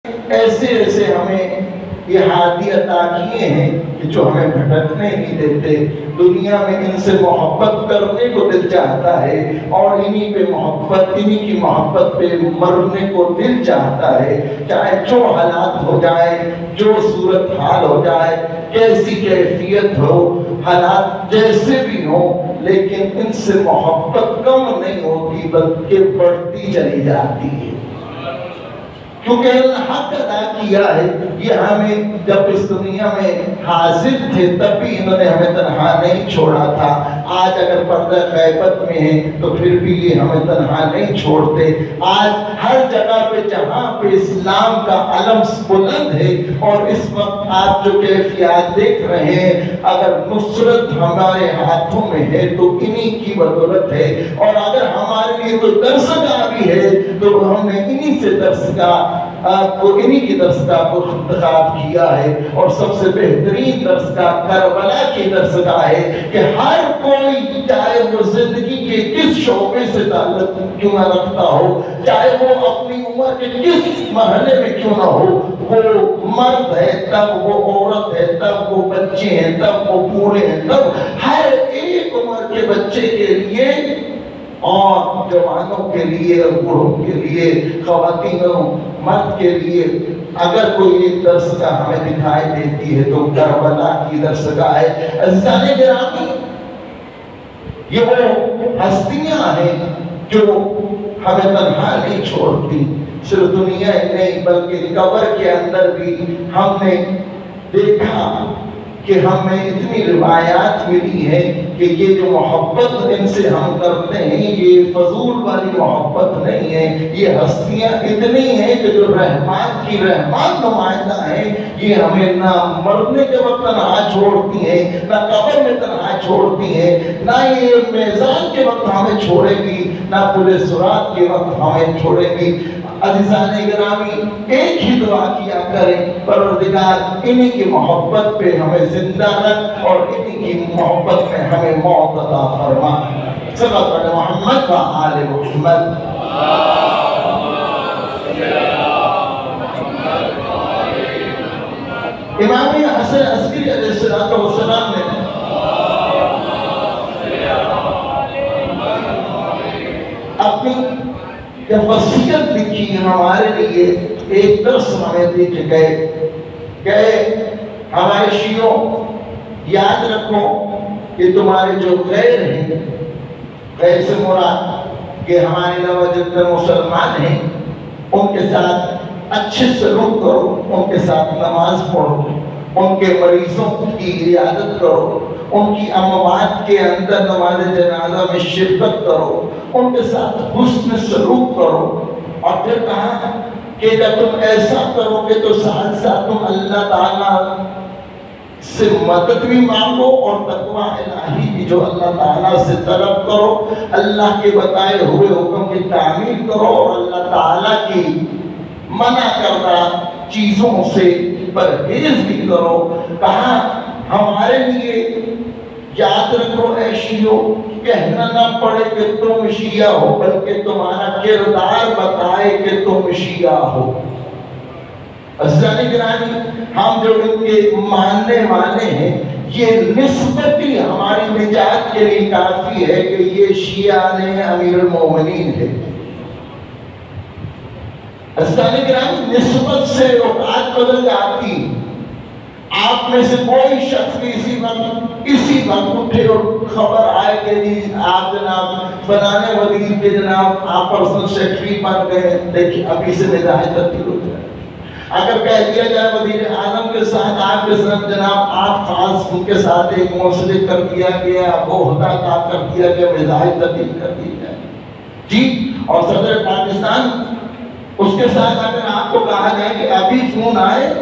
ایسے ایسے ہمیں یہ ہادی عطا کیے ہیں کہ جو ہمیں بھٹکنے نہیں دیتے. دنیا میں ان سے محبت کرنے کو دل چاہتا ہے اور انہی پہ محبت، انہی کی محبت پہ مرنے کو دل چاہتا ہے. چاہے جو حالات ہو جائے، جو صورت حال ہو جائے، کیسی کیفیت ہو، حالات جیسے بھی ہو، لیکن ان سے محبت کم نہیں ہوتی بلکہ بڑھتی چلی جاتی ہے. کیونکہ انہوں نے حق ادا کیا ہے. یہ ہمیں جب اس دنیا میں حاضر تھے تب بھی انہوں نے ہمیں تنہا نہیں چھوڑا تھا. آج اگر پردہ غیبت میں ہے تو پھر بھی یہ ہمیں تنہا نہیں چھوڑتے. آج ہر جگہ پہ جہاں پہ اسلام کا علم بلند ہے اور اس وقت آپ جو کیفیات دیکھ رہے ہیں، اگر نصرت ہمارے ہاتھوں میں ہے تو انہی کی بدولت ہے. اور اگر ہمارے لیے کوئی درسگاہ بھی ہے تو ہم نے انہی سے درسگاہ کو، انہی کی درسگاہ کو انتخاب کیا ہے. اور سب سے بہترین درسگاہ کربلا کی درسگاہ ہے کہ ہر کوئی چاہے وہ زندگی کے کس شعبے سے تعلق کیوں نہ رکھتا ہو، چاہے وہ اپنی عمر کے کس مرحلے میں کیوں نہ ہو، وہ مرد ہے تب وہ عورت ہے تب وہ بچے ہیں تب وہ بوڑھے ہیں، تب ہر ایک عمر کے بچے کے لیے اور جوانوں کے لیے اور بوڑھوں کے لیے، خواتینوں مرد کے لیے اگر کوئی ایک درسگاہ ہمیں دکھائی دیتی ہے تو کربلا کی درسگاہ ہے. عزیزان گرامی، یہ وہ ہستیاں ہیں جو ہمیں تنہا نہیں چھوڑتی. صرف دنیا ہی نہیں بلکہ قبر کے اندر بھی ہم نے دیکھا کہ ہمیں اتنی روایات ملی ہے کہ یہ جو محبت ان سے ہم کرتے ہیں یہ فضول والی محبت نہیں ہے. یہ ہستیاں اتنی ہیں کہ جو رحمان کی رحمان نمائندہ ہیں، یہ ہمیں نہ مرنے کے وقت تنہا چھوڑتی ہیں، نہ قبر میں تنہا چھوڑتی ہیں، نہ یہ میزان کے وقت ہمیں چھوڑے گی، نہ پورے صراط کے وقت ہمیں چھوڑے گی. عزیزان گرامی، ایک ہی دعا کیا کریں، پروردگار انہی کی محبت پہ ہمیں زندہ رکھ اور انہی کی محبت میں ہمیں موت عطا فرما. صلی اللہ علیہ محمد و آل محمد. امام حسن عسکری علیہ السلام نے اپنی جب وصیت لکھی ہمارے لیے ایک درس ہمیں دے کے گئے ہمارے شیعوں، یاد رکھو کہ تمہارے جو غیر ہیں، غیر سے مراد کہ ہمارے علاوہ جتنے مسلمان ہیں ان کے ساتھ اچھے سلوک کرو، ان کے ساتھ نماز پڑھو، ان کے مریضوں کی عیادت کرو، ان کی اموات کے اندر نماز جنازہ میں شرکت کرو، ان کے ساتھ حسن سلوک کرو. اور پھر کہا کہ جب تم ایسا کرو گے تو ساتھ ساتھ تم اللہ تعالیٰ سے مدد بھی مانگو اور تقوی الہی بھی جو اللہ تعالیٰ سے طلب کرو، اللہ کے بتائے ہوئے حکم کی تعمیل کرو اور اللہ تعالیٰ کی منع کردہ چیزوں سے پرہیز بھی کرو. کہا ہمارے لیے یاد رکھو اے شیعو، کہنا نہ پڑے کہ تم شیعہ ہو بلکہ تمہارا کردار بتائے کہ تم شیعہ ہو. عزیزان گرامی، ہم جو ان کے ماننے والے ہیں یہ نسبت ہی ہماری نجات کے لیے کافی ہے کہ یہ شیعہ نے امیر المومنین ہے. عزیزان گرامی، نسبت سے اوقات بدل جاتی. آپ میں سے کوئی شخص بھی اسی وقت اٹھے اور خبر آئے کہ جی آپ جناب فلانے وزیر کے جناب آپ پرسنل سیکرٹری بن گئے، دیکھیں ابھی سے مزاج تبدیل ہو جائے. اگر کہہ دیا جائے وزیر اعظم کے ساتھ آپ کے ساتھ جناب آپ خاص ان کے ساتھ ایک موصلے کر دیا گیا، وہ عہدہ کا کر دیا گیا، مزاج تبدیل کر دی جائے جی. اور صدر پاکستان اس کے ساتھ اگر آپ کو کہا جائے کہ ابھی فون آئے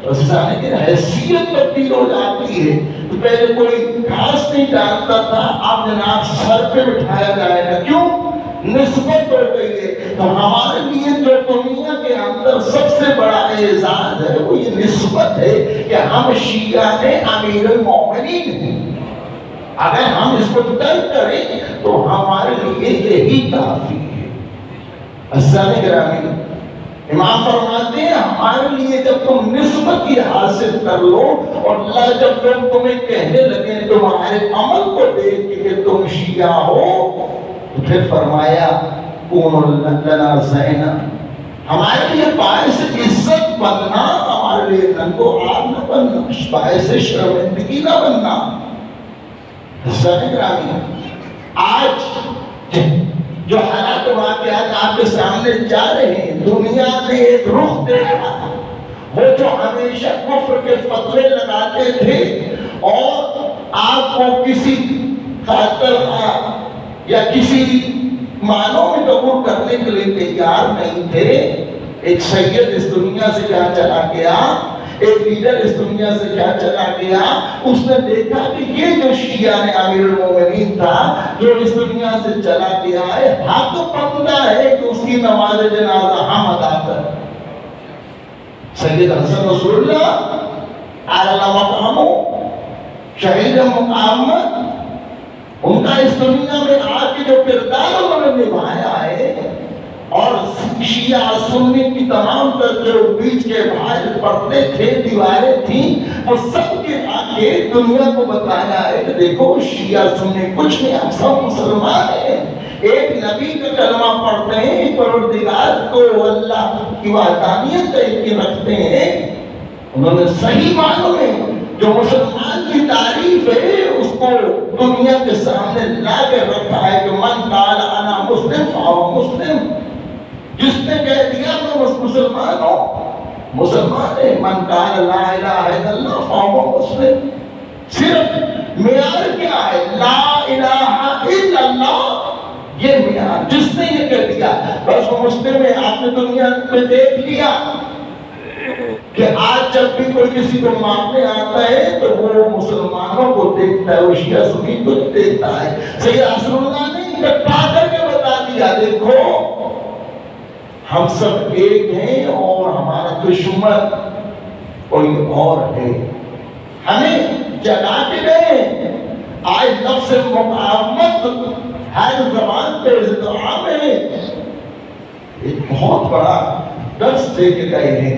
تو سارے کی حیثیت تبدیل ہو جاتی ہے. تو پہلے کوئی خاص نہیں جانتا تھا، آپ جناب سر پہ بٹھایا جائے گا. کیوں؟ نسبت ہو گئی ہے. تو ہمارے لیے جو دنیا کے اندر سب سے بڑا اعزاز ہے وہ یہ نسبت ہے کہ ہم شیعہ نے امیر المومنین ہیں. اگر ہم اس کو ترک کریں تو ہمارے لیے یہی کافی ہے. عزیزان گرامی، امام فرماتے ہیں ہمارے لیے جب تم نسبت یہ حاصل کر لو اور اللہ جب لوگ تمہیں کہنے لگے تمہارے عمل کو دیکھ کے کہ تم شیعہ ہو، تو پھر فرمایا کون لنا زینا، ہمارے لیے باعث عزت بننا، ہمارے لیے ننگو آب نہ بننا، باعث شرمندگی نہ بننا۔ حضرت گرامی، آج جو حالات واقعات آپ کے سامنے جا رہے ہیں، دنیا نے ایک رخ دیکھا، وہ جو ہمیشہ کفر کے فتوے لگاتے تھے اور آپ کو کسی خاطر یا کسی معنوں میں قبول کرنے کے لیے تیار نہیں تھے، ایک سید اس دنیا سے کیا چلا گیا، ایک لیڈر اس دنیا سے کیا چلا گیا، اس نے دیکھا کہ یہ جو شیعہ نے امیر المومنین تھا جو اس دنیا سے چلا گیا ہے، حق بنتا ہے کہ اس کی نماز جنازہ ہم ادا کریں۔ سید حسن رسول اللہ اعلیٰ مقام شہید مقام، ان کا اس دنیا میں آ کے جو کردار انہوں نے نبھایا ہے، اور شیعہ سنی کی تمام تر جو بیچ کے باہر پردے تھے، دیواریں تھیں، وہ سب کے آگے دنیا کو بتایا ہے کہ دیکھو شیعہ سنی کچھ نہیں، ہم سب مسلمان ہیں، ایک نبی کا کلمہ پڑھتے ہیں، ایک پروردگار کو اللہ کی وحدانیت کا یقین رکھتے ہیں۔ انہوں نے صحیح معنوں میں جو مسلمان کی تعریف ہے اس کو دنیا کے سامنے لا کے رکھا ہے کہ من قال انا مسلم فهو مسلم، جس نے کہہ دیا میں مسلمان ہوں، مسلمان ہے۔ من قال لا الہ الا اللہ فهو مسلم، صرف معیار کیا ہے؟ لا الہ الا اللہ، یہ معیار، جس نے یہ کہہ دیا بس وہ مسلم ہے۔ آپ نے دنیا میں دیکھ لیا کہ آج جب بھی کوئی کسی کو ماننے آتا ہے تو وہ مسلمانوں کو دیکھتا ہے، وہ شیعہ سنی کو دیکھتا ہے۔ سید رسول اللہ نے اکٹھا کر کے بتا دیا دیکھو ہم سب ایک ہیں اور ہمارا دشمن کوئی اور ہے، ہمیں جگا کے گئے۔ آج لفظ مقاومت ہر زبان پہ عام ہے، ایک بہت بڑا درس دے کے گئے ہیں۔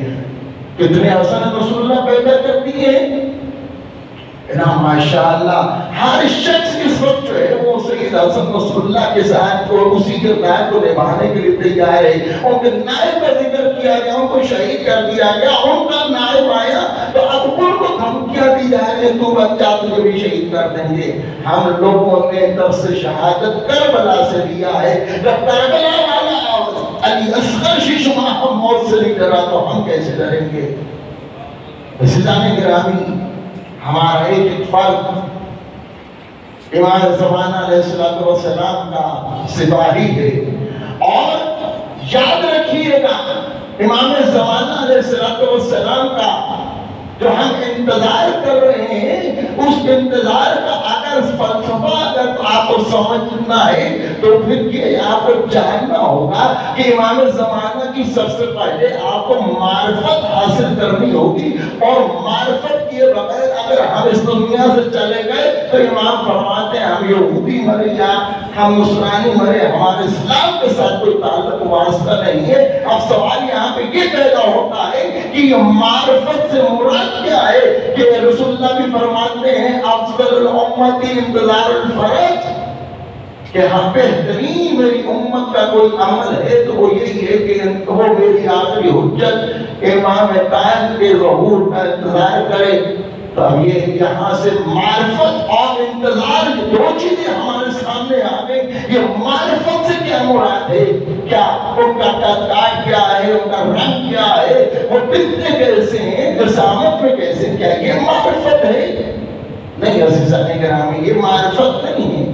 کتنے حسن رسول اللہ پیدا کر دیے نا، ماشاءاللہ ہر شخص اس وقت جو ہے وہ سید حسن رسول اللہ کے ساتھ اور اسی کردار کو نبھانے کے لیے تیار ہے۔ ان کے نائب کا ذکر کیا گیا، ان کو شہید کر دیا گیا، ان کا نائب آیا تو اب ان کو دھمکیاں دی جا رہی ہیں تو بچہ تجھے بھی شہید کر دیں گے۔ ہم لوگوں نے درس شہادت کربلا سے لیا ہے، جب کربلا والا علی اصغر شیشما ہم موت سے نہیں ڈرا تو ہم کیسے ڈریں گے؟ عزیزان گرامی، ہمارا ایک فرد امام زمانہ علیہ السلام کا سپاہی ہے، اور یاد رکھیے گا امام زمانہ علیہ السلام کا جو ہم انتظار کر رہے ہیں، اس انتظار کا اگر فلسفہ اگر آپ کو سمجھنا ہے تو پھر یہ آپ کو جاننا ہوگا کہ امام زمانہ کی سب سے پہلے آپ کو معرفت حاصل کرنی ہوگی، اور معرفت کیے بغیر اگر ہم اس دنیا سے چلے گئے تو امام فرماتے ہیں ہم یہودی مرے یا ہم نصرانی مرے، ہمارے اسلام کے ساتھ کوئی تعلق واسطہ نہیں ہے۔ اب سوال یہاں پہ یہ پیدا ہوتا ہے کہ یہ معرفت سے مراد کیا ہے؟ کہ رسول اللہ بھی فرماتے ہیں افضل الامت انتظار الفرج، کہ ہم بہترین میری امت کا کوئی عمل ہے تو وہ یہی ہے کہ وہ میری آخری حجت امام قائم کے ظہور کا انتظار کرے۔ تو اب یہ یہاں سے معرفت اور انتظار دو چیزیں ہمارے سامنے آ گئی۔ یہ معرفت سے کیا مراد ہے؟ کیا ان کا تعداد کیا ہے، ان کا رنگ کیا ہے، وہ کتنے کیسے ہیں، جسامت میں کیسے، کیا یہ معرفت ہے؟ نہیں عزیزان گرامی، یہ معرفت نہیں ہے،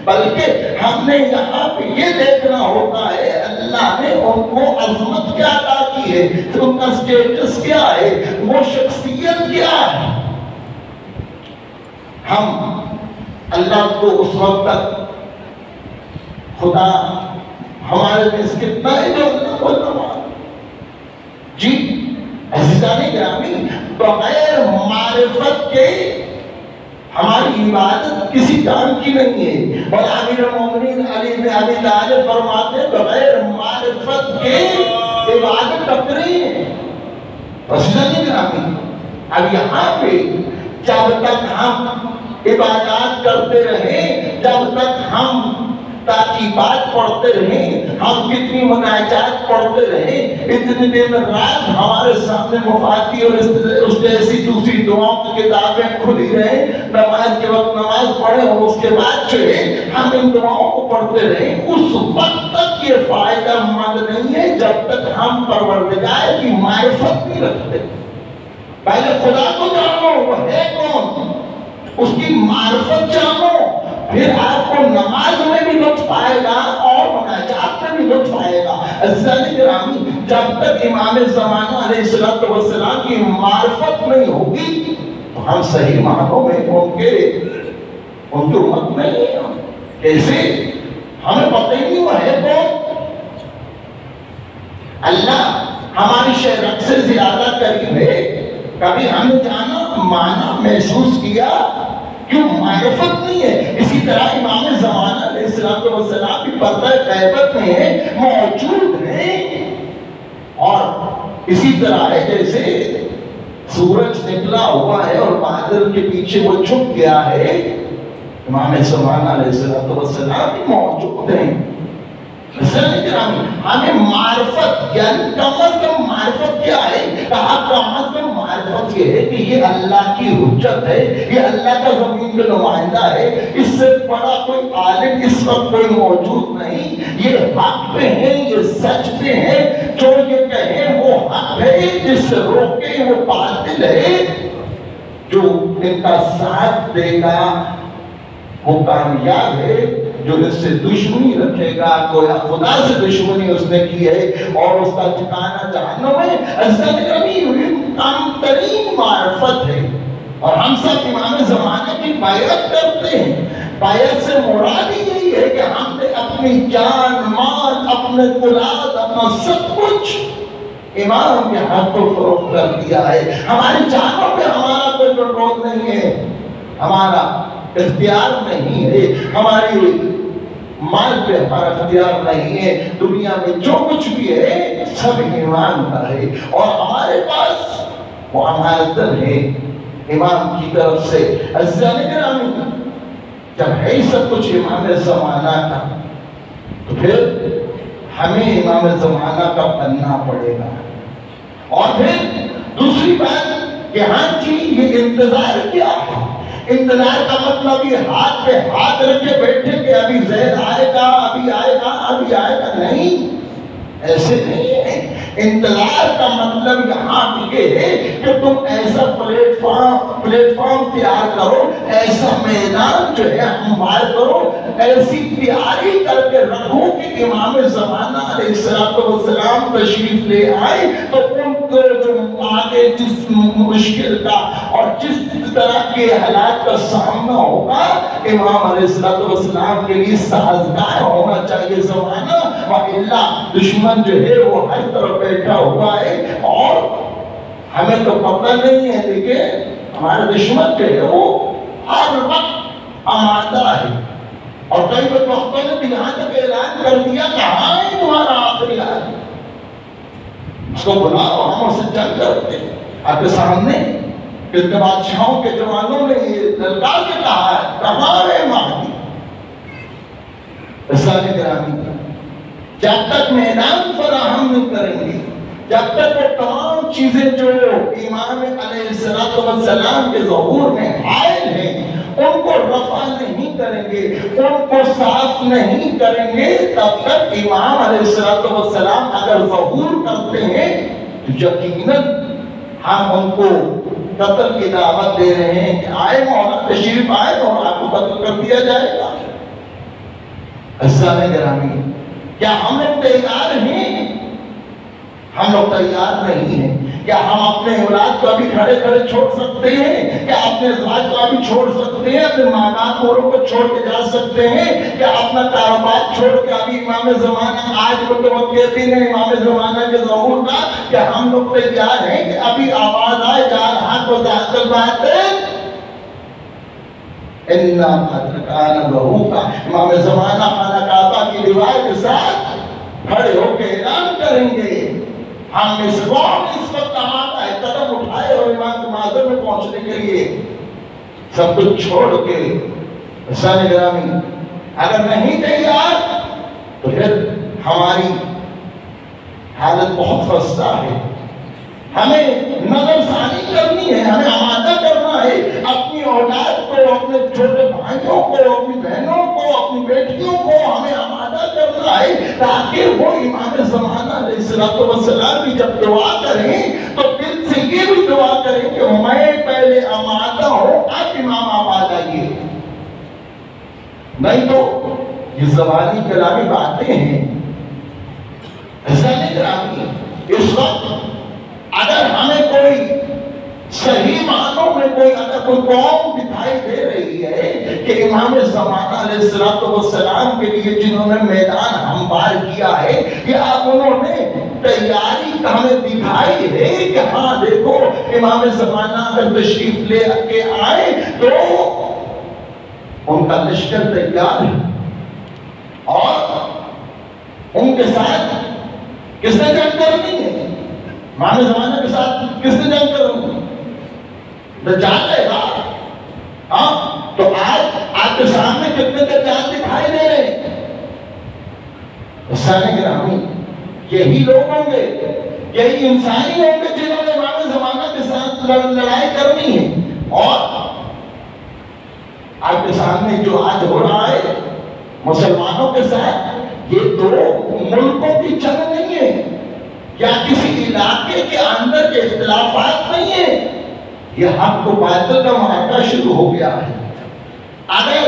بلکہ ہم نے یہاں پہ یہ دیکھنا ہوتا ہے اللہ نے ان کو عظمت کیا عطا کی ہے، ان کا سٹیٹس کیا ہے، وہ شخصیت کیا ہے۔ ہم اللہ کو اس وقت تک خدا ہمارے میں کتنا ہے جو اللہ کو اللہ جی عزیزان گرامی، بغیر معرفت کے ہماری عبادت کسی کام کی نہیں ہے۔ اور امیر المومنین علی بن ابی طالب فرماتے ہیں بغیر معرفت کے عبادت کرتے ہیں. اب یہاں پہ جب تک ہم عبادات کرتے رہیں، جب تک ہم تاکیبات پڑھتے رہیں، ہم کتنی مناجات پڑھتے رہیں، اتنی دن رات ہمارے سامنے مفاتی اور اس جیسی دوسری دعاؤں کی کتابیں کھلی رہیں، نماز کے وقت نماز پڑھیں اور اس کے بعد جو ہے ہم ان دعاؤں کو پڑھتے رہیں، اس وقت تک یہ فائدہ مند نہیں ہے جب تک ہم پروردگار کی معرفت نہیں رکھتے. پہلے خدا کو جانو وہ ہے کون، اس کی معرفت جانو، پھر آپ کو نماز میں بھی لطف آئے گا اور مناجات میں بھی لطف آئے گا. عزیزان گرامی، جب تک امام زمانہ علیہ السلام کی معرفت نہیں ہوگی تو ہم صحیح معنوں میں ان کی امت نہیں ہے. کیسے؟ ہمیں پتہ ہی نہیں وہ ہے کون. اللہ ہماری شہرت سے زیادہ قریب ہے. کبھی ہم نے جانا، مانا، محسوس کیا، کیوں؟ معرفت نہیں ہے. اسی طرح امام زمانہ علیہ السلام بھی پردہ غیبت میں موجود ہیں. اور اسی طرح ہے جیسے سورج نکلا ہوا ہے اور بادل کے پیچھے وہ چھپ گیا ہے، امام زمانہ علیہ السلام بھی موجود ہیں. ہمیں معرفت، یعنی کم از کم معرفت کیا ہے؟ کہا کم از کم معرفت یہ ہے کہ یہ اللہ کی حجت ہے، یہ اللہ کا زمین کا نمائندہ ہے. اس سے بڑا کوئی عالم اس وقت کوئی موجود نہیں. یہ حق پہ ہیں، یہ سچ پہ ہیں. جو یہ کہیں وہ حق ہے، جس سے روکے وہ باطل ہے. جو ان کا ساتھ دے گا وہ کامیاب ہے، جو اس سے دشمنی رکھے گا، کوئی خدا سے دشمنی اس نے کی ہے اور اس کا ٹھکانہ جہنم ہے. کم ترین معرفت ہے. اور ہم سب امام زمانے کی بیعت کرتے ہیں. بیعت سے مراد یہی ہے کہ ہم نے اپنی جان، مال، اپنے اولاد، اپنا سب کچھ امام کے حق کو فروخت کر دیا ہے. ہماری جانوں پہ ہمارا کوئی کنٹرول نہیں ہے، ہمارا اختیار نہیں ہے، ہماری مال پہ ہمارا اختیار نہیں ہے. دنیا میں جو کچھ بھی ہے سب ایمان کا ہے اور ہمارے پاس وہ امانت ہے امام کی طرف سے. عزیزان گرامی، جب ہے سب کچھ امام زمانہ کا تو پھر ہمیں امام زمانہ کا بننا پڑے گا. اور پھر دوسری بات کہ ہاں جی یہ انتظار کیا ہے؟ انتظار کا مطلب یہ ہاتھ پہ ہاتھ رکھ کے بیٹھے کہ ابھی زہر آئے گا، ابھی آئے گا، ابھی آئے گا. نہیں، ایسے نہیں ہے. انتظار کا مطلب یہاں یہ ہے کہ تم ایسا پلیٹ فارم تیار کرو، ایسا میدان جو ہے ہموار کرو، ایسی تیاری کر کے رکھو کہ امام زمانہ علیہ السلام تشریف لے آئے تو ان کو جو آگے جس مشکل کا اور جس طرح کے حالات کا سامنا ہوگا امام علیہ السلام کے لیے سازگار ہونا چاہیے زمانہ. وَإِلَّا دشمن جو ہے وہ ہر طرف بیٹھا ہوا ہے اور ہمیں تو پتہ نہیں ہے، لیکن ہمارے دشمن جو ہے وہ ہر وقت آمادہ ہے. اور کئی وقتوں نے بھی یہاں تک اعلان کر دیا کہاں ہے تمہارا آخری آدمی، اس کو بلاؤ، ہم اسے جنگ کرتے ہیں. آپ کے سامنے کتنے بادشاہوں کے جوانوں نے یہ للکار کے کہا ہے کہاں ہے مہدی. عزیزان گرامی، جب تک میدان فراہم نہیں کریں گے، جب تک وہ تمام چیزیں جو امام علیہ السلام کے ظہور میں حائل ہیں ان کو رفع نہیں کریں گے، ان کو صاف نہیں کریں گے، تب تک امام علیہ السلام اگر ظہور کرتے ہیں تو یقیناً ہم ان کو قتل کی دعوت دے رہے ہیں کہ آئے مولا تشریف آئے اور آپ کو قتل کر دیا جائے گا. عزیزان گرامی، کیا ہم لوگ تیار ہیں؟ ہم لوگ تیار نہیں ہیں. کیا ہم اپنے اولاد کو ابھی کھڑے کھڑے چھوڑ سکتے ہیں؟ کیا اپنے ازواج کو ابھی چھوڑ سکتے ہیں؟ اپنے ماں باپ کو چھوڑ کے جا سکتے ہیں؟ کیا اپنا کاروبار چھوڑ کے ابھی امام زمانہ آج وہ تو دن ہے امام زمانہ کے ظہور کا، کیا ہم لوگ تیار ہیں کہ ابھی آواز آئے جا رہا کو داخل بات ہے امام زمانہ خانہ کعبہ کی دیوار کے ساتھ کھڑے ہو کے اعلان کریں گے ہم اس وقت آمادہ ہے قدم اٹھائے اور امام کے معذر میں پہنچنے کے لیے سب کچھ چھوڑ کے حسین گرامی اگر نہیں تیار تو پھر ہماری حالت بہت خستہ ہے. ہمیں نظر ثانی کرنی ہے, ہمیں آمادہ کرنا ہے اپنی اولاد کو, اپنے چھوٹے بھائیوں کو, اپنی بہنوں کو, اپنی بیٹیوں کو ہمیں آمادہ کرنا ہے تاکہ وہ امام زمانہ علیہ السلام کی جب دعا کریں تو دل سے یہ بھی دعا کریں کہ میں پہلے آمادہ ہوں, اب امام آباد آئیے. نہیں تو یہ زبانی کلامی باتیں ہیں. حسین گرامی اس وقت اگر ہمیں کوئی صحیح معنوں میں اگر کوئی قوم دکھائی دے رہی ہے کہ امام زمانہ علیہ السلام کے لیے جنہوں نے میدان ہموار کیا ہے یا انہوں نے تیاری ہمیں دکھائی ہے کہ ہاں دیکھو امام زمانہ اگر تشریف لے کے آئے تو ان کا لشکر تیار ہے اور ان کے ساتھ کس نے جنگ کرنی ہے, امام زمانہ کے ساتھ کس نے جنگ کرنی ہے, دجال ہے گا. ہاں تو آج آپ کے سامنے کتنے دجال دکھائی دے رہے ہیں. حسین گرامی یہی لوگ ہوں گے, یہی انسانی ہوں گے جنہوں نے امام زمانہ کے ساتھ لڑائی کرنی ہے. اور آپ کے سامنے جو آج ہو رہا ہے مسلمانوں کے ساتھ, یہ دو ملکوں کی جنگ نہیں ہے یا کسی علاقے کے اندر کے اختلافات نہیں ہیں, یہ حق کو باطل کا معرکہ شروع ہو گیا ہے. اگر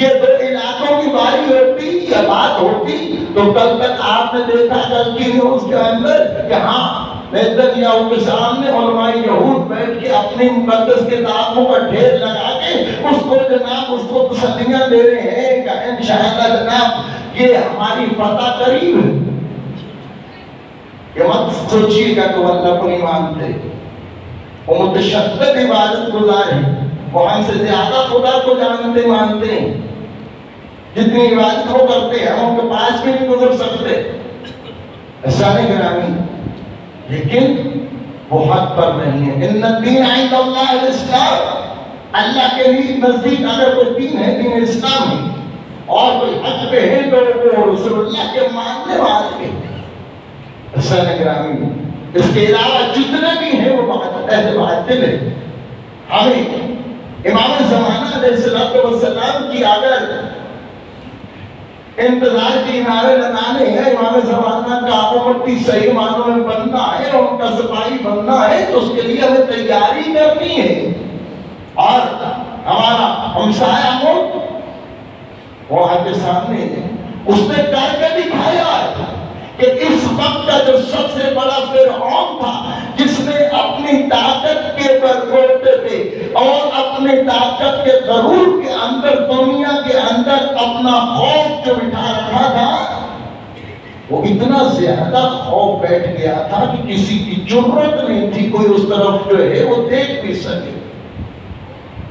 یہ دو علاقوں کی باری ہوتی یا بات ہوتی تو کل تک آپ نے دیکھا کل کی نیوز کے اندر کہ ہاں نیتنیاہو کے سامنے علماء یہود بیٹھ کے اپنی مقدس کتابوں کا ڈھیر لگا کے اس کو تسلیاں دے رہے ہیں کہ انشاءاللہ جناب یہ ہماری فتح قریب ہے. یہ مت سوچیے گا کہ وہ اللہ کو نہیں مانتے, وہ متشدد عبادت گزار ہیں, وہ ہم سے زیادہ خدا کو جانتے مانتے ہیں. جتنی عبادت وہ کرتے ہیں ہم ان کے پاس بھی نہیں گزر سکتے. حسین گرامی لیکن وہ حق پر نہیں ہے. ان الدین عند اللہ الاسلام, اللہ کے نزدیک اگر کوئی دین ہے دین اسلام ہے, اور کوئی حق پہ ہے تو وہ رسول اللہ کے ماننے والے ہیں. حسین گرامی اس کے علاوہ جتنے بھی ہیں وہ اہل باطل ہیں. ہمیں امام زمانہ علیہ السلام کی اگر انتظار کی نعرے لگانے ہیں, امام زمانہ کا امتی صحیح معنوں میں بننا ہے, ان کا سپاہی بننا ہے, تو اس کے لیے ہمیں تیاری کرنی ہے. اور ہمارا ہمسایہ ملک وہ آپ کے سامنے اس نے کر کے دکھایا ہے کہ اس وقت کا جو سب سے بڑا فرعون تھا جس نے اپنی طاقت کے بلبوتے پہ اور اپنی طاقت کے غرور کے اندر دنیا کے اندر اپنا خوف جو بٹھا رکھا تھا, وہ اتنا زیادہ خوف بیٹھ گیا تھا کہ کسی کی جرت نہیں تھی کوئی اس طرف جو ہے وہ دیکھ بھی سکے.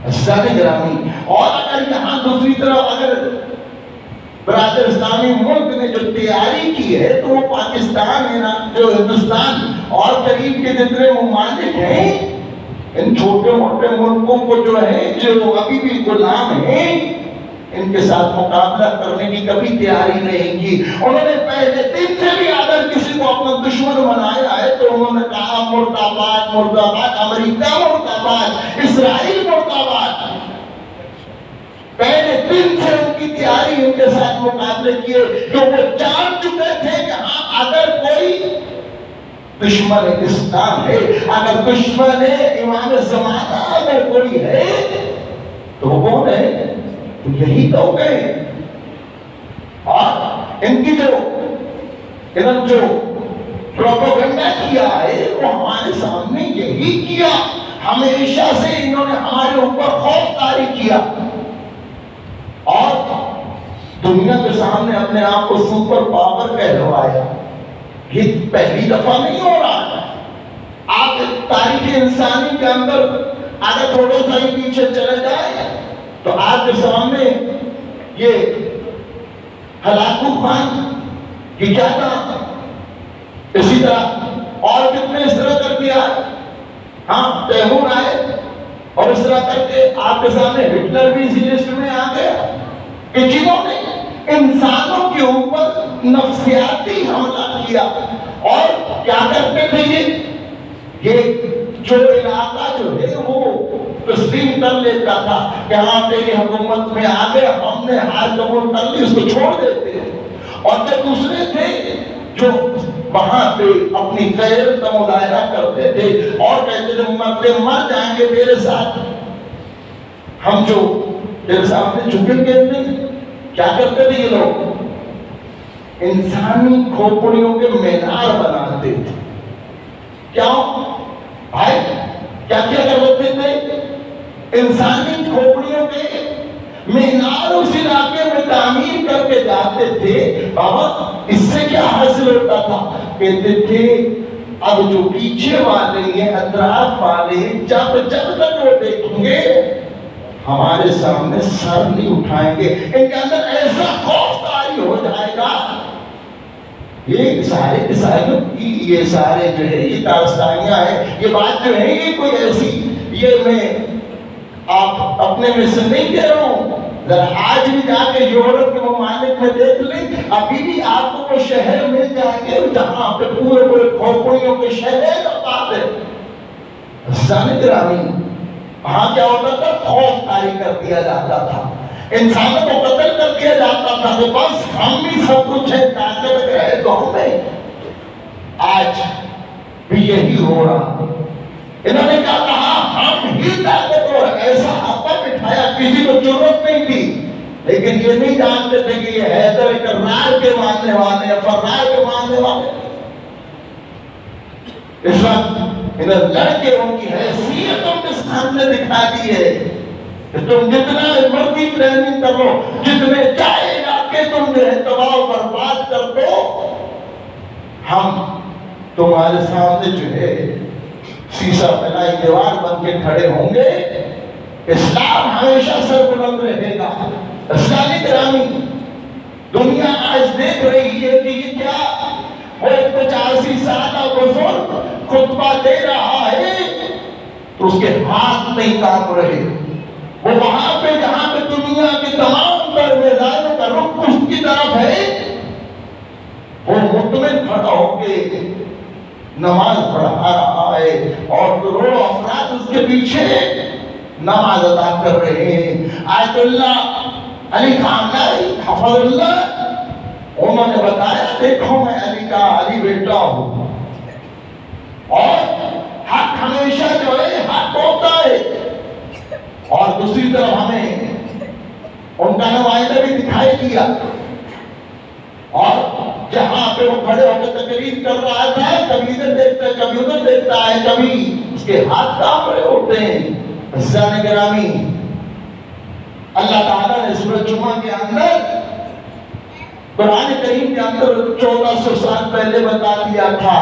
حسین گرامی اور اگر یہاں دوسری طرف اگر برادر اسلامی ملک نے جو تیاری کی ہے تو وہ پاکستان ہے نا, جو ہندوستان اور قریب کے جتنے ممالک ہیں, ان چھوٹے موٹے ملکوں کو جو ہے جو ابھی بھی غلام ہیں ان کے ساتھ مقابلہ کرنے کی کبھی تیاری نہیں کی. انہوں نے پہلے دن سے بھی اگر کسی کو اپنا دشمن بنایا ہے تو انہوں نے کہا مرد آباد, مرد آباد, امریکہ مرد آباد, اسرائیل مرد آباد. پہلے دن سے ان کی تیاری ان کے ساتھ مقابلے کیے کہ وہ جان چکے تھے کہ ہاں اگر کوئی دشمن اسلام ہے, اگر دشمن امام زمانہ اگر کوئی ہے تو وہ کون ہے, تو یہی لوگ ہیں. اور ان کی انہوں جو پروپیگنڈا کیا ہے وہ ہمارے سامنے یہی کیا, ہمیشہ سے انہوں نے ہمارے اوپر خوف طاری کیا اور دنیا کے سامنے اپنے آپ کو سپر پاور کہلوایا. یہ پہلی دفعہ نہیں ہو رہا. آپ تاریخ انسانی کے اندر اگر تھوڑا سا ہی پیچھے چلے جائے تو آپ کے سامنے یہ ہلاکو خان کی جاتا, اسی طرح اور کتنے اس طرح کر دیا. ہاں تیمور آئے اور اس طرح کر کے آپ کے سامنے ہٹلر بھی اسی لسٹ میں آ گیا کہ جنہوں نے انسانوں کے اوپر نفسیاتی حملہ کیا. اور کیا کرتے تھے یہ جو علاقہ جو ہے وہ تسلیم کر لیتا تھا کہ ہاں تیری حکومت میں آ گئے, ہم نے ہار قبول کر لی, اس کو چھوڑ دیتے. اور جو دوسرے تھے جو وہاں پہ اپنی غیرت کا مظاہرہ کرتے تھے اور کہتے تھے مرتے مر جائیں گے تیرے ساتھ, ہم جو تیرے سامنے جھکیں گے نہیں. کیا کرتے تھے یہ لوگ؟ انسانی کھوپڑیوں کے مینار بناتے تھے. کیا بھائی کیا کیا کرتے تھے؟ انسانی کھوپڑیوں کے مینار اس علاقے میں تعمیر کر کے جاتے تھے. بابا اس سے کیا حاصل ہوتا تھا؟ کہتے تھے اب جو پیچھے والے ہیں, اطراف والے ہیں, جب تک وہ دیکھیں گے ہمارے سامنے سر نہیں اٹھائیں گے. ان کے اندر ایسا خوف طاری ہو جائے گا. یہ سارے جو ہے یہ داستانیاں ہیں. یہ بات جو ہے یہ کوئی ایسی, یہ میں آپ اپنے میں سے نہیں کہہ رہا ہوں. ذرا آج بھی جا کے یورپ کے ممالک میں دیکھ لیں, ابھی بھی آپ کو وہ شہر مل جائیں گے جہاں پہ پورے کھوپڑیوں کے شہر بات ہے. سامنے گرامی وہاں کیا ہوتا تھا؟ خوف طاری کر دیا جاتا تھا, انسانوں کو قتل کر دیا جاتا تھا کہ بس ہم بھی سب کچھ ہے, طاقت رہے تو ہمیں. آج بھی یہی ہو رہا. انہوں نے کیا کہا؟ ہم ہی طاقتور. ایسا ہاتھا بٹھایا, کسی کو ضرورت نہیں تھی, لیکن یہ نہیں جانتے تھے کہ یہ حیدر کرار کے ماننے والے, فرار کے ماننے والے. اس وقت انہیں لڑکے ان کی حیثیت ان کے سامنے دکھا دی ہے کہ تم جتنا مرضی ٹریننگ کر لو, جتنے چاہے علاقے تم جو ہے تباہ و برباد کر دو, ہم تمہارے سامنے جو ہے سیسا بنائی دیوار بن کے کھڑے ہوں گے. اسلام ہمیشہ سر بلند رہے گا. اسلامی گرامی دنیا آج دیکھ رہی ہے کہ یہ کیا وہ 85 سالہ بزرگ خطبہ دے رہا ہے تو اس کے ہاتھ نہیں کانپ رہے. وہ وہاں پہ جہاں پہ دنیا کے تمام تر میدانوں کا رخ اس کی طرف ہے, وہ مطمئن کھڑا ہو کے نماز پڑھا رہا ہے اور کروڑوں افراد اس کے پیچھے نماز ادا کر رہے ہیں. آیت اللہ علی خامنائی حفظ اللہ انہوں نے بتایا, دیکھو میں علی کا علی بیٹا ہوں اور حق ہمیشہ جو ہے حق ہوتا ہے. اور دوسری طرف ہمیں ان کا نمائندہ بھی دکھائی دیا, اور جہاں پہ وہ کھڑے ہو کے تقریر کر رہا تھا, کبھی ادھر دیکھتا ہے, کبھی ادھر دیکھتا ہے, کبھی اس کے ہاتھ کانپ رہے ہوتے ہیں. عزیزان گرامی, اللہ تعالیٰ نے سورۃ جمعہ کے اندر قرآن کریم کے اندر 1400 سال پہلے بتا دیا تھا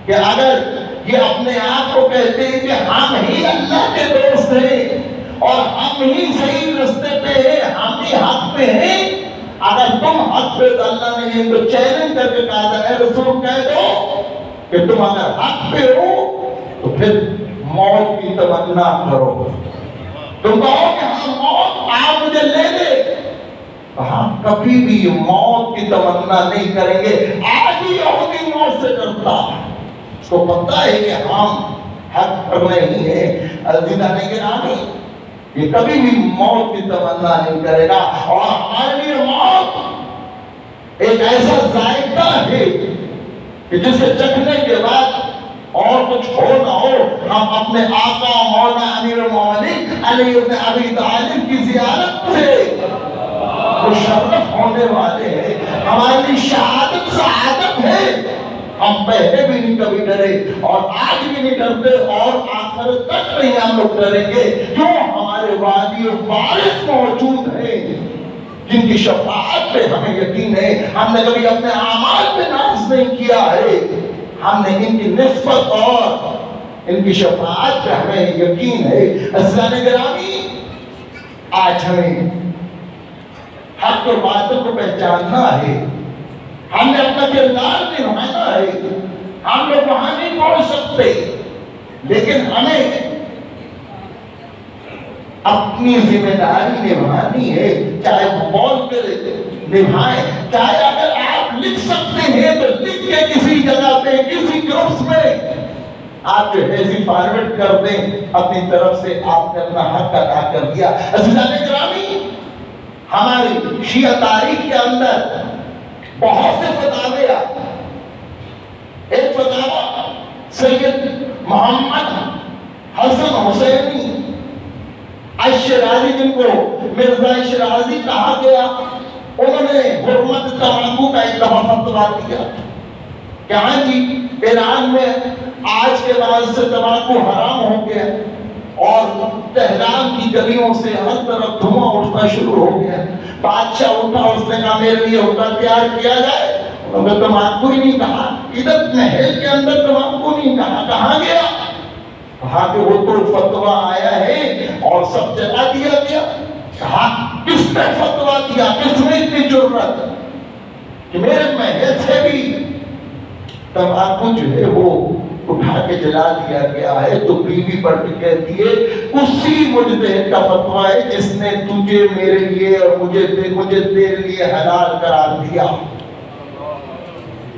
کہ اگر یہ اپنے آپ کو کہتے ہیں کہ ہم ہی اللہ کے دوست ہیں اور ہم ہی صحیح رستے پہ ہیں, ہم ہی حق پہ ہیں, اگر تم حق پہ, تو اللہ نے ان کو چیلنج کر کے کہا تھا, اے رسول کہہ دو کہ تم اگر حق پہ ہو تو پھر موت کی تمنا کرو. تم کہو کہ ہاں موت آپ مجھے لے لے, ہم کبھی بھی موت کی تمنا نہیں کریں گے. آج ہی یہودی موت سے ڈرتا, اس کو پتہ ہے کہ ہم حق پر نہیں ہیں. عزیزان گرامی یہ کبھی بھی موت کی تمنا نہیں کرے گا, اور ہمارے لیے موت ایک ایسا ذائقہ ہے کہ جسے چکھنے کے بعد اور کچھ ہو نہ ہو, ہم اپنے آقا مولا امیر المومنین علی بن ابی طالب کی زیارت سے مشرف ہونے والے ہیں. ہماری شہادت سعادت ہے. ہم پہلے بھی نہیں کبھی ڈرے اور آج بھی نہیں ڈرتے اور آخرت تک نہیں ہم لوگ ڈریں گے, کیوں؟ ہمارے والی وارث موجود ہیں جن کی شفاعت پہ ہمیں یقین ہے. ہم نے کبھی اپنے اعمال پہ ناز نہیں کیا ہے, ہم نے ان کی نسبت اور ان کی شفاعت پہ ہمیں یقین ہے. عزیزان گرامی آج ہمیں حق اور باطل کو پہچاننا ہے, ہم نے اپنا کردار نبھانا ہے, ہم لوگ وہاں نہیں پہنچ سکتے، لیکن ہمیں اپنی ذمہ داری نبھانی ہے، چاہے بول کر نبھائیں، چاہے اگر آپ لکھ سکتے ہیں تو لکھ کے کسی جگہ پہ کسی گروپس میں آپ جو ہے فارورڈ کر دیں، اپنی طرف سے آپ نے اپنا حق ادا کر دیا۔ عزیزان گرامی، ہماری شیعہ تاریخ کے اندر بہت سے فتاوے آئے۔ ایک فتاوہ سید محمد حسن حسینی الشیرازی، جن کو مرزا شیرازی کہا گیا، انہوں نے حرمت تمباکو کا ایک دفعہ فتویٰ دیا کہ ہاں جی ایران میں آج کے بعد سے تمباکو حرام ہو گیا، اور تہران کی گلیوں سے ہر طرف دھواں اٹھنا شروع ہو گیا۔ بادشاہ اٹھا، اس نے کہا میرے لیے حکم تیار کیا جائے۔ انہوں نے تمباکو ہی نہیں کہا، ادھر محل کے اندر تمباکو نہیں کہا، کہاں گیا؟ کہا کہ وہ تو فتویٰ آیا ہے اور سب جگہ دیا گیا۔ کہا کس نے فتویٰ دیا؟ کس نے اتنی جرأت کہ میرے محل سے بھی تمباکو جو ہے وہ اٹھا کے جلا دیا گیا ہے؟ تو بیوی بڑھ کے کہتی ہے اسی مجتہد کا فتویٰ ہے جس نے تجھے میرے لیے اور مجھے تیرے لیے حلال قرار دیا۔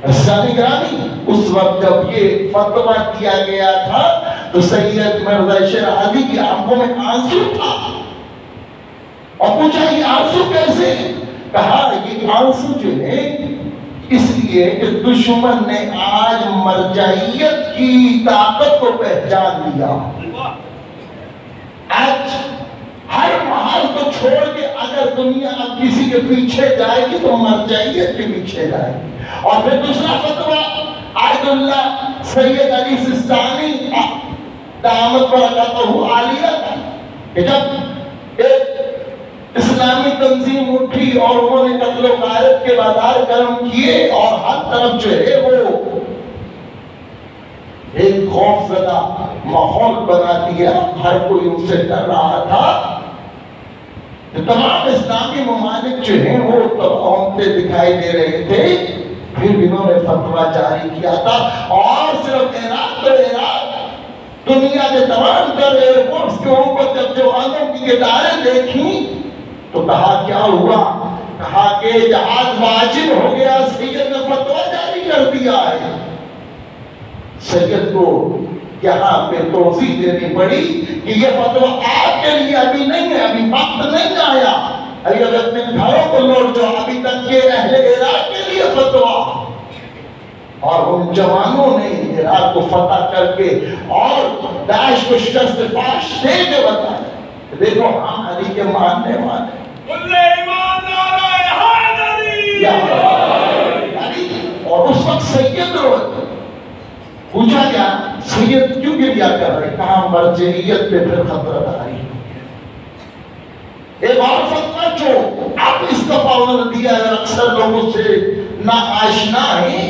اسلامی گرامی، اس وقت جب یہ فتویٰ دیا گیا تھا تو سید مرزا شیرازی کی آنکھوں میں آنسو تھا، اور پوچھا یہ آنسو کیسے؟ کہا یہ آنسو جو ہے اس لیے کہ دشمن نے آج مرجعیت کی طاقت کو پہچان لیا۔ آج ہر محل کو چھوڑ کے اگر دنیا اب کسی کے پیچھے جائے گی تو مرجعیت کے پیچھے جائے گی۔ اور پھر دوسرا فتویٰ عائد اللہ سید علی سستانی دامت برکاتہ عالیہ، کہ جب ایک اسلامی تنظیم اٹھی اور انہوں نے قتل و غارت کے بازار گرم کیے اور ہر طرف جو ہے وہ ایک خوف زدہ ماحول بنا دیا، ہر کوئی ان سے ڈر رہا تھا، تمام اسلامی ممالک جو ہیں وہ ہوتے دکھائی دے رہے تھے۔ پھر انہوں نے فتویٰ جاری کیا تھا، اور صرف عراق تو عراق، دنیا کے تمام تر ایئرپورٹس کے اوپر جب جوانوں کی قطاریں دیکھیں تو کہا کیا ہوا؟ کہا کہ جہاد واجب ہو گیا، سید نے فتویٰ جاری کر دیا ہے۔ سید کو یہاں پہ توضیح دینی پڑی کہ یہ فتویٰ آپ کے لیے ابھی نہیں ہے، ابھی وقت نہیں آیا، ابھی اگر اپنے گھروں کو لوٹ جاؤ، ابھی تک یہ اہل عراق کے لیے فتویٰ۔ اور ان جوانوں نے عراق کو فتح کر کے اور داعش کو شکست فاش دے کے بتایا دیکھو ہم علی کے ماننے والے۔ اور اس وقت سید پوچھا گیا سید کیوں گریا کر رہے؟ کہا مرجعیت پہ پھر خطرہ داری۔ ایک اور فتویٰ جو اب اس دفعہ انہوں نے دیا ہے، اکثر لوگوں سے نا آشنا ہے،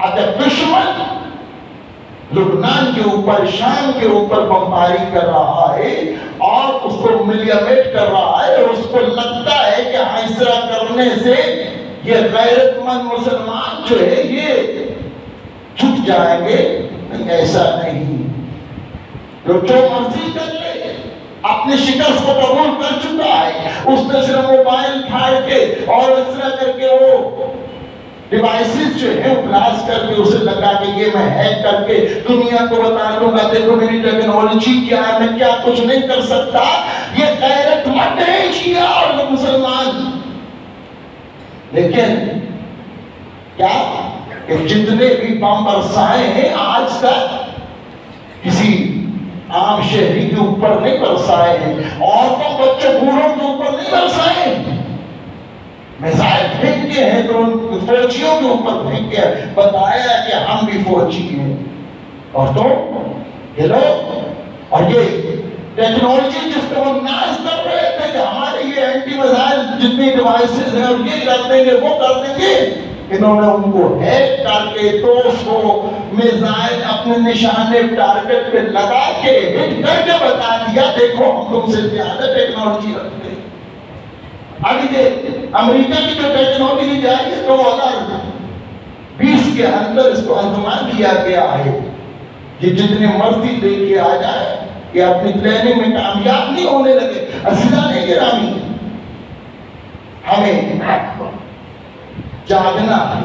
اگر دشمن لبنان کے اوپر، شام کے اوپر بمباری کر رہا ہے اور اس کو ملیمیٹ کر رہا ہے، اور اس کو لگتا ہے کہ ہاں اس طرح کرنے سے یہ غیرت مند مسلمان جو ہے یہ جھک جائیں گے، ایسا نہیں، جو مرضی کر لے، اپنی شکست کو قبول کر چکا ہے، اس نے صرف موبائل پھاڑ کے اور اس طرح کر کے وہ ڈیوائسز جو ہیں بلاس کر کے اسے لگا کہ یہ میں ہیک کر کے دنیا کو بتا دوں گا دیکھو میری ٹیکنالوجی کیا ہے، میں کیا کچھ نہیں کر سکتا، یہ غیرت مند ہے شیعہ اور مسلمان۔ لیکن کیا کہ جتنے بھی بم برسائے ہیں آج تک کسی عام شہری کے اوپر نہیں برسائے ہیں، عورتوں بچوں بوڑھوں کے اوپر نہیں برسائے ہیں، میزائل پھینکے ہیں تو ان فوجیوں کے اوپر پھینکے ہیں، بتایا کہ ہم بھی فوجی ہیں۔ اور تو یہ لوگ اور یہ ٹیکنالوجی جس کو ہم ناز کر رہے تھے کہ ہمارے یہ اینٹی میزائل جتنی ڈیوائسز ہیں اور یہ کر دیں گے وہ کر دیں گے، انہوں نے ان کو ہیک کر کے تو اس کو میزائل اپنے نشانے ٹارگٹ پہ لگا کے ہٹ کر کے بتا دیا دیکھو ہم تم سے زیادہ ٹیکنالوجی رکھتے ہیں۔ ابھی یہ امریکہ کی جو ٹیکنالوجی جائے گی 2020 کے اندر اس کو آزما دیا گیا ہے کہ جتنے مرضی لے کے آ جائے کہ اپنی پلاننگ میں کامیاب نہیں ہونے لگے۔ عزیزان گرامی، ہمیں جاگنا ہے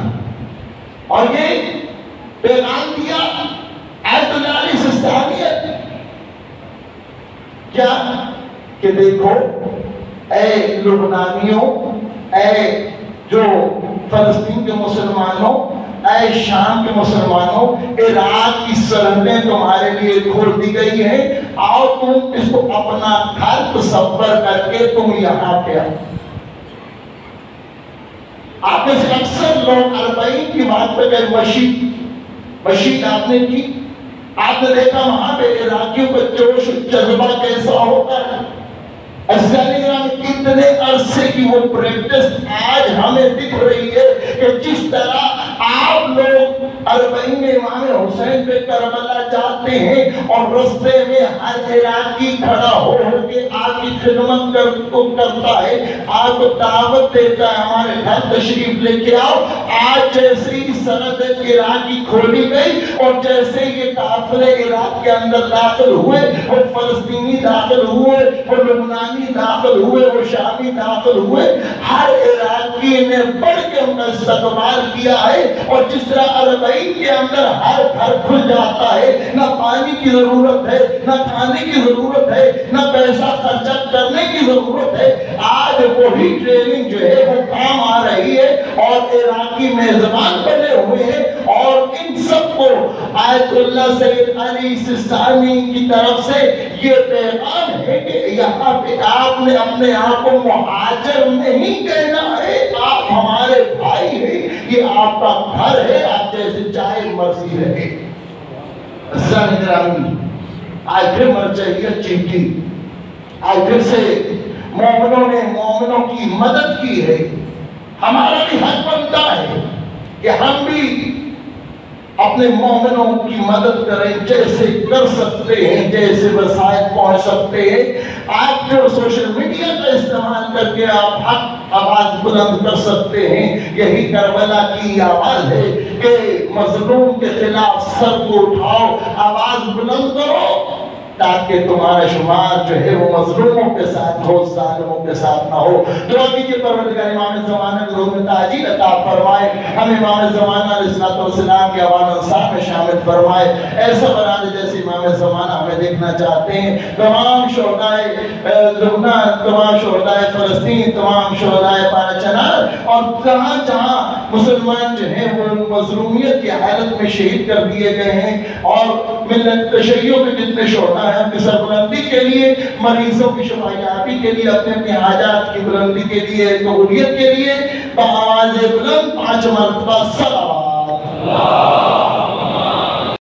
اور یہ پیغام دیا آیت اللہ علیہ السلام کیا کہ دیکھو اے لبنانیوں، اے جو فلسطین کے مسلمانوں، اے شام کے مسلمانوں، عراق کی سرحدیں تمہارے لیے کھول دی گئی ہیں، آؤ تم اس کو اپنا گھر تصور کر کے تم یہاں پہ آؤ۔ آپ میں سے اکثر لوگ 40 کی بات پہ گئے، مشید آپ نے کی، آپ نے دیکھا وہاں پہ عراقیوں کا جوش جذبہ کیسا ہوتا ہے۔ کتنے عرصے کی وہ پریکٹس آج ہمیں دکھ رہی ہے کہ جس طرح آپ لوگ 40 میں امام حسین پہ کربلا جاتے ہیں اور رستے میں ہر عراقی کھڑا ہو کے آپ کی خدمت کرتا ہے، آپ کو دعوت دیتا ہے ہمارے گھر تشریف لے کے آؤ۔ آج جیسے ہی سرحد عراقی کھولی گئی اور جیسے یہ قافلے عراق کے اندر داخل ہوئے، وہ فلسطینی داخل ہوئے، وہ لبنانی داخل ہوئے، وہ شامی داخل ہوئے، ہر عراقی نے بڑھ کے ان کا استقبال کیا ہے۔ اور جس طرح 40 کے اندر ہر گھر کھل جاتا ہے، نہ پانی کی ضرورت ہے، نہ کھانے کی ضرورت ہے، نہ پیسہ خرچہ کرنے کی ضرورت ہے، آج وہی ٹریننگ جو ہے وہ کام آ رہی ہے اور عراقی میزبان بنے ہوئے ہیں۔ اور ان سب کو آیت اللہ سید علی سستانی کی طرف سے یہ پیغام ہے کہ یہاں پہ آپ نے اپنے آپ کو مہاجر نہیں کہنا ہے، آپ ہمارے بھائی ہیں، یہ آپ کا گھر ہے، آپ جیسے چاہے مرضی رہے۔ آج پھر مرجعیت چیخی، آج پھر سے مومنوں نے مومنوں کی مدد کی ہے۔ ہمارا بھی حق بنتا ہے کہ ہم بھی اپنے مومنوں کی مدد کریں، جیسے کر سکتے ہیں، جیسے وسائل پہنچ سکتے ہیں۔ آپ جو سوشل میڈیا کا استعمال کر کے آپ حق آواز بلند کر سکتے ہیں، یہی کربلا کی آواز ہے کہ مظلوم کے خلاف سر کو اٹھاؤ، آواز بلند کرو، تاکہ تمہارا شمار جو ہے وہ مظلوموں کے ساتھ ہو، ظالموں کے ساتھ نہ ہو۔ دعا کیجئے پروردگار امام زمانہ کے روح میں تاجیل عطا فرمائے، ہم امام زمانہ علیہ السلام کے اوان انصار میں شامل فرمائے۔ ایسا بنا دے جیسے امام زمانہ ہمیں دیکھنا چاہتے ہیں۔ تمام شہدائے لبنان، تمام شہدائے فلسطین، تمام شہدائے پارچنار اور جہاں جہاں مسلمان جو ہیں وہ مظلومیت کی حالت میں شہید کر دیے گئے ہیں، اور ملت تشیعوں کے جتنے شہداء ہیں اپنی سربلندی کے لیے، مریضوں کی شفایابی کے لیے، اپنے اپنی حاجات کی بلندی کے لیے، قبولیت کے لیے بآواز بلند 5 مرتبہ صلوات